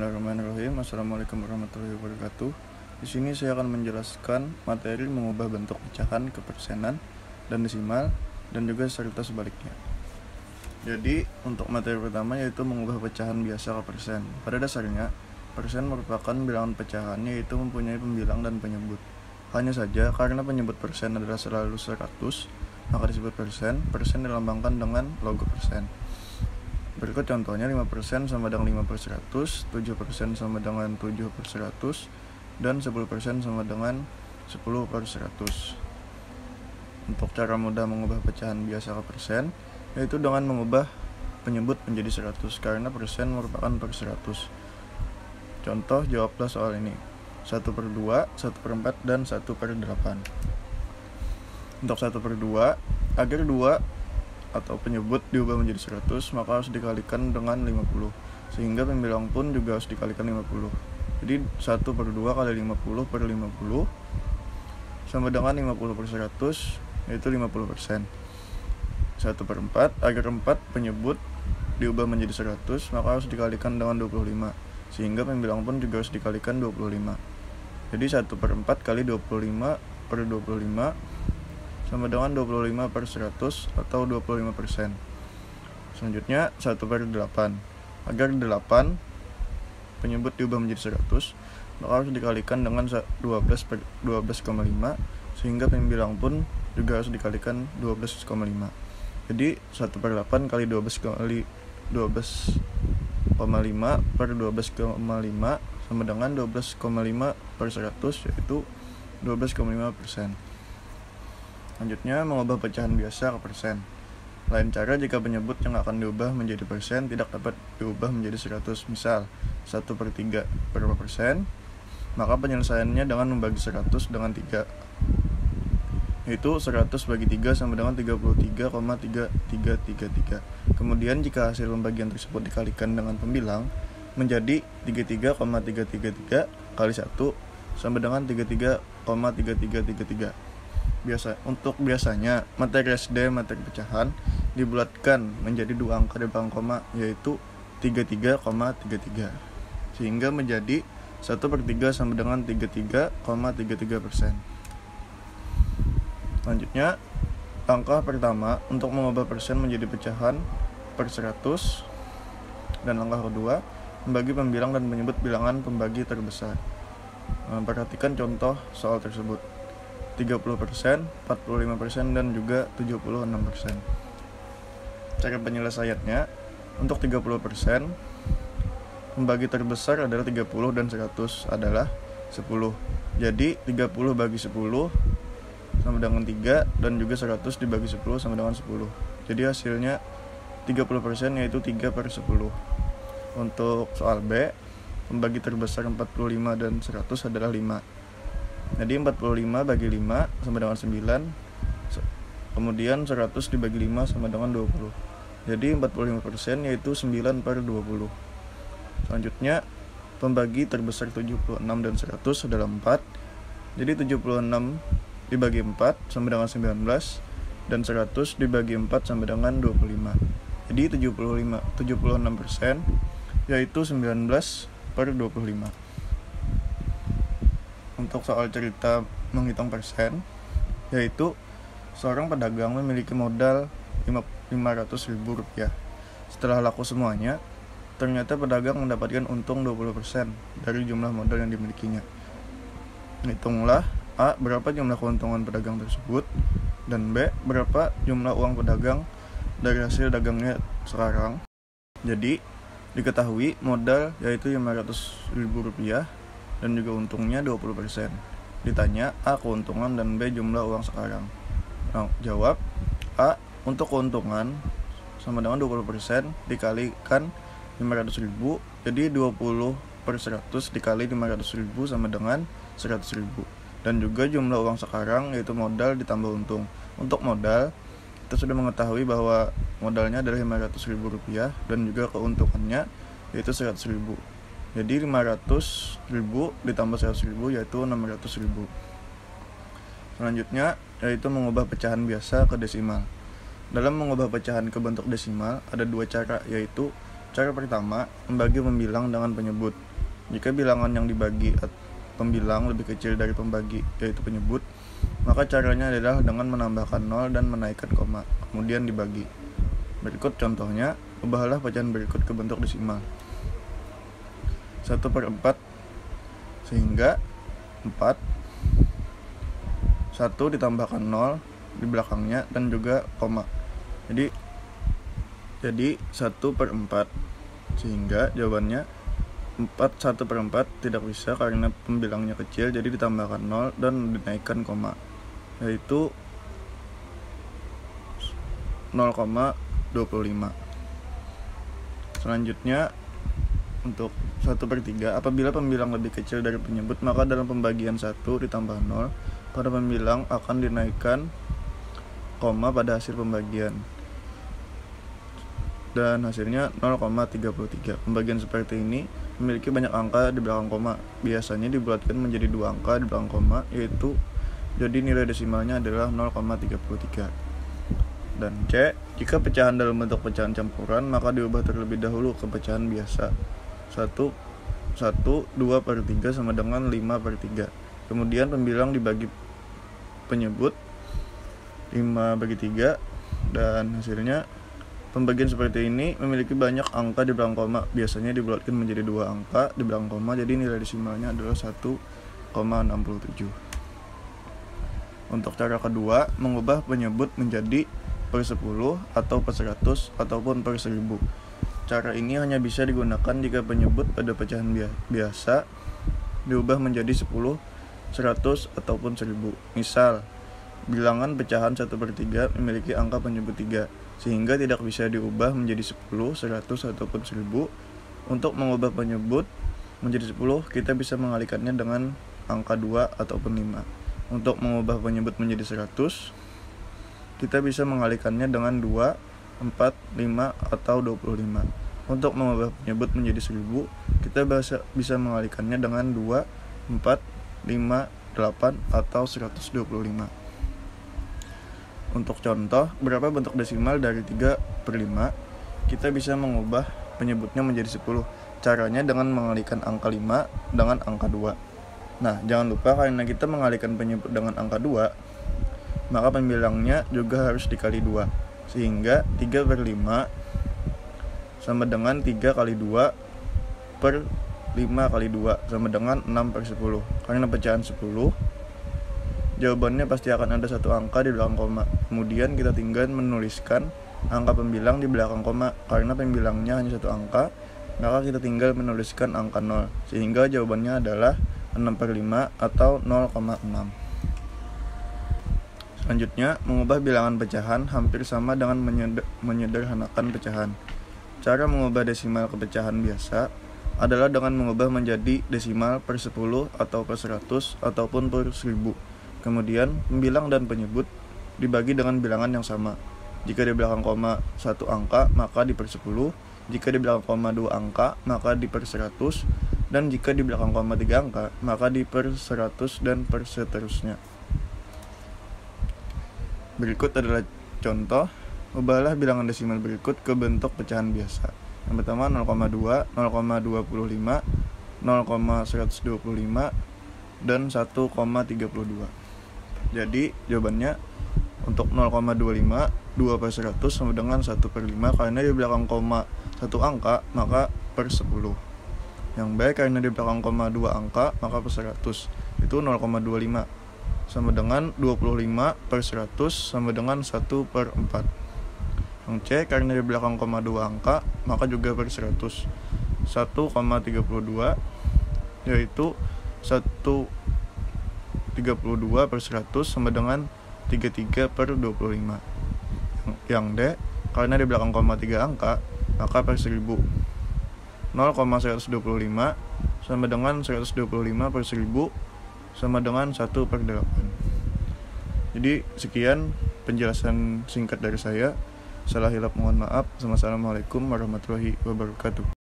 Bismillahirrahmanirrahim. Assalamualaikum warahmatullahi wabarakatuh. Di sini saya akan menjelaskan materi mengubah bentuk pecahan ke persenan dan desimal dan juga serta sebaliknya. Jadi untuk materi pertama yaitu mengubah pecahan biasa ke persen. Pada dasarnya persen merupakan bilangan pecahan yaitu mempunyai pembilang dan penyebut. Hanya saja karena penyebut persen adalah selalu 100, maka disebut persen. Persen dilambangkan dengan logo persen. Berikut contohnya, 5% sama dengan 5 per 100, 7% sama dengan 7 per 100, dan 10% sama dengan 10 per 100. Untuk cara mudah mengubah pecahan biasa ke persen, yaitu dengan mengubah penyebut menjadi 100, karena persen merupakan per 100. Contoh, jawablah soal ini. 1 per 2, 1 per 4, dan 1 per 8. Untuk 1 per 2, agar 2 atau penyebut diubah menjadi 100, maka harus dikalikan dengan 50, sehingga pembilang pun juga harus dikalikan 50. Jadi 1 per 2 kali 50 per 50 sama dengan 50 per 100, yaitu 50%. 1 per 4, agar 4 penyebut diubah menjadi 100, maka harus dikalikan dengan 25, sehingga pembilang pun juga harus dikalikan 25. Jadi 1 per 4 kali 25 per 25 sama dengan 25 per 100 atau 25%. Selanjutnya 1 per 8. Agar 8 penyebut diubah menjadi 100, maka harus dikalikan dengan 12 per 12,5, sehingga pembilang pun juga harus dikalikan 12,5. Jadi 1 per 8 kali 12 kali 12,5 per 12,5 sama dengan 12,5 per 100, yaitu 12,5%. Selanjutnya, mengubah pecahan biasa ke persen. Lain cara jika penyebut yang akan diubah menjadi persen tidak dapat diubah menjadi 100. Misal, 1 per 3 berapa persen? Maka penyelesaiannya dengan membagi 100 dengan 3, yaitu 100 bagi 3 sama dengan 33,3333. Kemudian jika hasil pembagian tersebut dikalikan dengan pembilang, menjadi 33,333 kali 1 sama dengan 33,3333. Biasanya materi SD, materi pecahan dibulatkan menjadi 2 angka di belakang koma, yaitu 33,33, sehingga menjadi 1 per 3 sama dengan 33,33%. Selanjutnya, langkah pertama untuk mengubah persen menjadi pecahan per 100, dan langkah kedua membagi pembilang dan menyebut bilangan pembagi terbesar. Perhatikan contoh soal tersebut. 30%, 45%, dan juga 76%. Cara penyelesaiannya, untuk 30%, pembagi terbesar adalah 30 dan 100 adalah 10. Jadi 30 bagi 10 sama dengan 3, dan juga 100 dibagi 10 sama dengan 10. Jadi hasilnya 30%, yaitu 3 per 10. Untuk soal B, pembagi terbesar 45 dan 100 adalah 5. Jadi 45 bagi 5 sama dengan 9, kemudian 100 dibagi 5 sama dengan 20. Jadi 45%, yaitu 9 per 20. Selanjutnya, pembagi terbesar 76 dan 100 adalah 4. Jadi 76 dibagi 4 sama dengan 19, dan 100 dibagi 4 sama dengan 25. Jadi 76%, yaitu 19 per 25. Untuk soal cerita menghitung persen, yaitu seorang pedagang memiliki modal Rp500.000. Setelah laku semuanya, ternyata pedagang mendapatkan untung 20% dari jumlah modal yang dimilikinya. Hitunglah A, berapa jumlah keuntungan pedagang tersebut, dan B, berapa jumlah uang pedagang dari hasil dagangnya sekarang. Jadi diketahui modal yaitu Rp500.000 dan juga untungnya 20%. Ditanya A, keuntungan, dan B, jumlah uang sekarang. Nah, jawab A, untuk keuntungan sama dengan 20% dikalikan 500.000, jadi 20 per 100 dikali 500.000 sama dengan 100.000. Dan juga jumlah uang sekarang yaitu modal ditambah untung. Untuk modal, kita sudah mengetahui bahwa modalnya adalah Rp500.000 dan juga keuntungannya yaitu 100.000. Jadi 500.000 ditambah 100.000 yaitu 600.000. Selanjutnya yaitu mengubah pecahan biasa ke desimal. Dalam mengubah pecahan ke bentuk desimal ada dua cara, yaitu Cara pertama, membagi pembilang dengan penyebut. Jika bilangan yang dibagi pembilang lebih kecil dari pembagi, yaitu penyebut, maka caranya adalah dengan menambahkan 0 dan menaikkan koma, kemudian dibagi. Berikut contohnya, ubahlah pecahan berikut ke bentuk desimal. 1/4 sehingga 4, 1 ditambahkan 0 di belakangnya dan juga koma. Jadi 1/4 sehingga jawabannya 1/4 tidak bisa karena pembilangnya kecil, jadi ditambahkan 0 dan dinaikkan koma, yaitu 0,25. Selanjutnya untuk 1/3, apabila pembilang lebih kecil dari penyebut, maka dalam pembagian 1 ditambah 0 pada pembilang akan dinaikkan koma pada hasil pembagian dan hasilnya 0,33. Pembagian seperti ini memiliki banyak angka di belakang koma. Biasanya dibulatkan menjadi 2 angka di belakang koma, yaitu jadi nilai desimalnya adalah 0,33. Dan C, jika pecahan dalam bentuk pecahan campuran, maka diubah terlebih dahulu ke pecahan biasa. 2/3 sama dengan 5/3. Kemudian pembilang dibagi penyebut 5/3 dan hasilnya pembagian seperti ini memiliki banyak angka di belakang koma. Biasanya dibulatkan menjadi 2 angka di belakang koma, jadi nilai desimalnya adalah 1,67. Untuk cara kedua, mengubah penyebut menjadi per 10 atau per 100 ataupun per 1000. Cara ini hanya bisa digunakan jika penyebut pada pecahan biasa diubah menjadi 10, 100 ataupun 1000. Misal, bilangan pecahan 1/3 memiliki angka penyebut 3, sehingga tidak bisa diubah menjadi 10, 100 ataupun 1000. Untuk mengubah penyebut menjadi 10, kita bisa mengalihkannya dengan angka 2 ataupun 5. Untuk mengubah penyebut menjadi 100, kita bisa mengalihkannya dengan 2, 4, 5, atau 25. Untuk mengubah penyebut menjadi 1000, kita bisa mengalihkannya dengan 2, 4, 5, 8, atau 125. Untuk contoh, berapa bentuk desimal dari 3/5? Kita bisa mengubah penyebutnya menjadi 10. Caranya dengan mengalihkan angka 5 dengan angka 2. Nah, jangan lupa karena kita mengalihkan penyebut dengan angka 2, maka pembilangnya juga harus dikali 2. Sehingga 3/5 sama dengan 3 kali 2 per 5 kali 2 sama dengan 6/10. Karena pecahan 10, jawabannya pasti akan ada satu angka di belakang koma. Kemudian kita tinggal menuliskan angka pembilang di belakang koma. Karena pembilangnya hanya satu angka, maka kita tinggal menuliskan angka 0. Sehingga jawabannya adalah 6/5 atau 0,6. Selanjutnya, mengubah bilangan pecahan hampir sama dengan menyederhanakan pecahan. Cara mengubah desimal ke pecahan biasa adalah dengan mengubah menjadi desimal per 10 atau per 100 ataupun per 1000. Kemudian, pembilang dan penyebut dibagi dengan bilangan yang sama. Jika di belakang koma 1 angka, maka di per 10. Jika di belakang koma 2 angka, maka di per 100. Dan jika di belakang koma 3 angka, maka di per 100 dan per seterusnya. Berikut adalah contoh. Ubahlah bilangan desimal berikut ke bentuk pecahan biasa. Yang pertama 0,2, 0,25, 0,125, dan 1,32. Jadi jawabannya untuk 0,25, 2/100 sama dengan 1/5. Karena di belakang koma 1 angka, maka per 10. Yang B, karena di belakang koma 2 angka, maka per 100. Itu 0,25 sama dengan 25/100 sama dengan 1/4. Yang C, karena di belakang koma 2 angka, maka juga per 100. 1,32 yaitu 1/32/100 sama dengan 33/25. Yang D, karena di belakang koma 3 angka, maka per 1000. 0,125 sama dengan 125/1000 sama dengan 1/8. Jadi sekian penjelasan singkat dari saya. Salah hilap mohon maaf. Wassalamualaikum warahmatullahi wabarakatuh.